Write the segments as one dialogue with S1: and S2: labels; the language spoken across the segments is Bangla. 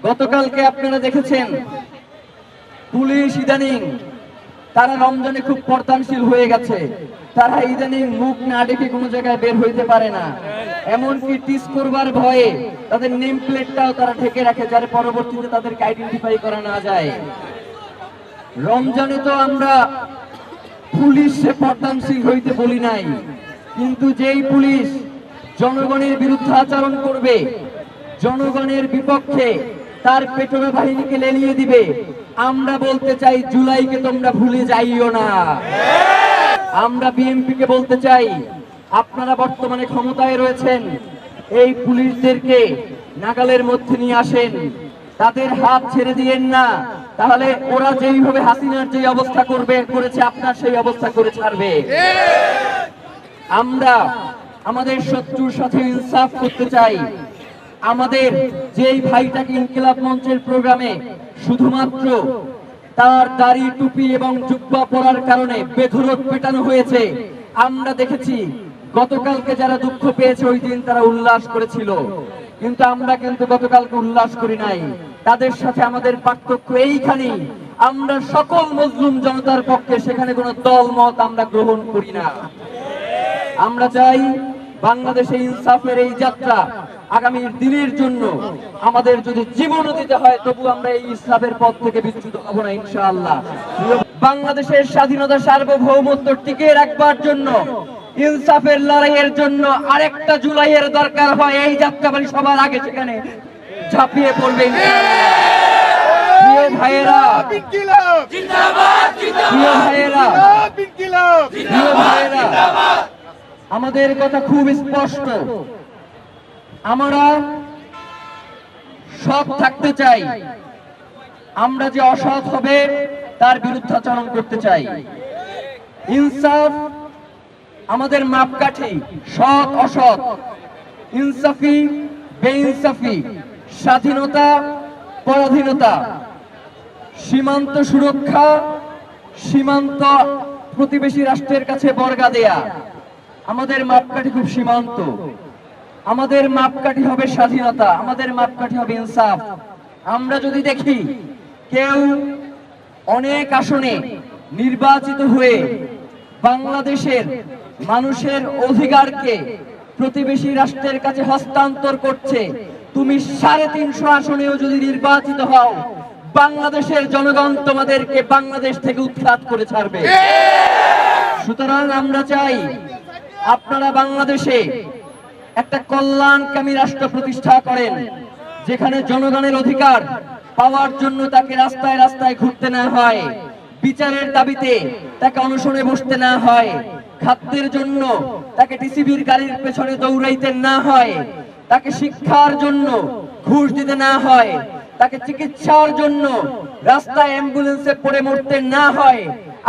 S1: গতকালকে আপনারা দেখেছেন পুলিশ ইদানিং তারা রমজানে খুব পর্দানশীল হয়ে গেছে। তারা ইদানিং মুখ না ডেকে কোনো জায়গায় বের হইতে পারে না, এমনকি টিস করবার ভয়ে তাদের নেম প্লেটটাও তারা ঢেকে রাখে, যাতে পরবর্তীতে তাদেরকে আইডেন্টিফাই করা না যায়। রমজানে তো আমরা পুলিশে পর্দানশীল হইতে বলি নাই, কিন্তু যেই পুলিশ জনগণের বিরুদ্ধে আচরণ করবে, জনগণের বিপক্ষে তার পেটোরা বাহিনীকে লেলিয়ে দিবে, আমরা বলতে চাই জুলাইকে তোমরা ভুলে যাইও না। আমরা বিএনপিকে বলতে চাই, আপনারা বর্তমানে ক্ষমতায় রয়েছেন, এই পুলিশদেরকে নাগালের মধ্যে নিয়ে আসেন, তাদের হাত ছেড়ে দিয়েন না, তাহলে ওরা যেইভাবে হাসিনার যে অবস্থা করেছে আপনার সেই অবস্থা করে ছাড়বে। আমরা আমাদের শত্রুর সাথে ইনসাফ করতে চাই। আমাদের যেই ভাইটাকে ইনকিলাব মঞ্চের প্রোগ্রামে শুধুমাত্র তার দাড়ি টুপি এবং জুব্বা পরার কারণে বেধড়ক পেটানো হয়েছে, আমরা দেখেছি গতকালকে যারা দুঃখ পেয়েছে ওই দিন তারা উল্লাস করেছিল, কিন্তু আমরা কিন্তু গতকালকে উল্লাস করি নাই। তাদের সাথে আমাদের পার্থক্য এইখানেই, আমরা সকল মজলুম জনতার পক্ষে, সেখানে কোনো দল মত আমরা গ্রহণ করি না। আমরা চাই বাংলাদেশে ইনসাফের এই যাত্রা আগামীর দিনের জন্য আমাদের যদি জীবনও দিতে হয় তবু আমরা এই ইসলামের পথ থেকে বিচ্যুত হব না ইনশাআল্লাহ। বাংলাদেশের স্বাধীনতা সার্বভৌমত্ব টিকিয়ে রাখবার জন্য, ইনসাফের লড়াইয়ের জন্য আরেকটা জুলাইয়ের দরকার হয়। এই যাত্রাবাড়ি সবার আগে সেখানে ঝাঁপিয়ে পড়বে। প্রিয় ভাইয়েরা, আমাদের কথা খুব স্পষ্ট, আমরা সৎ থাকতে চাই, আমরা যে অসৎ হবে তার বিরুদ্ধাচরণ করতে চাই। ইনসাফ আমাদের মাপকাঠি, সৎ অসৎ, ইনসাফি বেইনসাফি, স্বাধীনতা পরাধীনতা, সীমান্ত সুরক্ষা, সীমান্ত প্রতিবেশী রাষ্ট্রের কাছে বর্গা দেয়া, আমাদের মাপকাঠি খুব সীমান্ত। আমাদের মাপকাঠি হবে স্বাধীনতা, আমাদের মাপকাঠি হবে ইনসাফ। আমরা যদি দেখি কেউ অনেক আসনে নির্বাচিত হয়ে বাংলাদেশের মানুষের অধিকারকে প্রতিবেশী রাষ্ট্রের কাছে হস্তান্তর করছে, তুমি 350 আসনেও যদি নির্বাচিত হও, বাংলাদেশের জনগণ তোমাদেরকে বাংলাদেশ থেকে উৎখাত করে ছাড়বে। সুতরাং আমরা চাই আপনারা বাংলাদেশে একটা কল্যাণকামী রাষ্ট্র প্রতিষ্ঠা করেন, যেখানে জনগণের অধিকার পাওয়ার জন্য তাকে রাস্তায় রাস্তায় ঘুরতে না হয়, বিচারের দাবিতে তাকে অনশনে বসতে না হয়, খাদ্যের জন্য তাকে টিসিবির গাড়ির পেছনে দৌড়াইতে না হয়, তাকে শিক্ষার জন্য ঘুষ দিতে না হয়, তাকে চিকিৎসার জন্য রাস্তায় অ্যাম্বুলেন্সে পড়ে মরতে না হয়।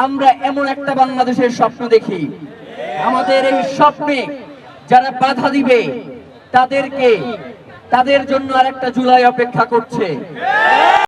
S1: আমরা এমন একটা বাংলাদেশের স্বপ্ন দেখি। আমাদের এই স্বপ্নে যারা বাধা দিবে তাদের জন্য আরেকটা জুলাই অপেক্ষা করছে।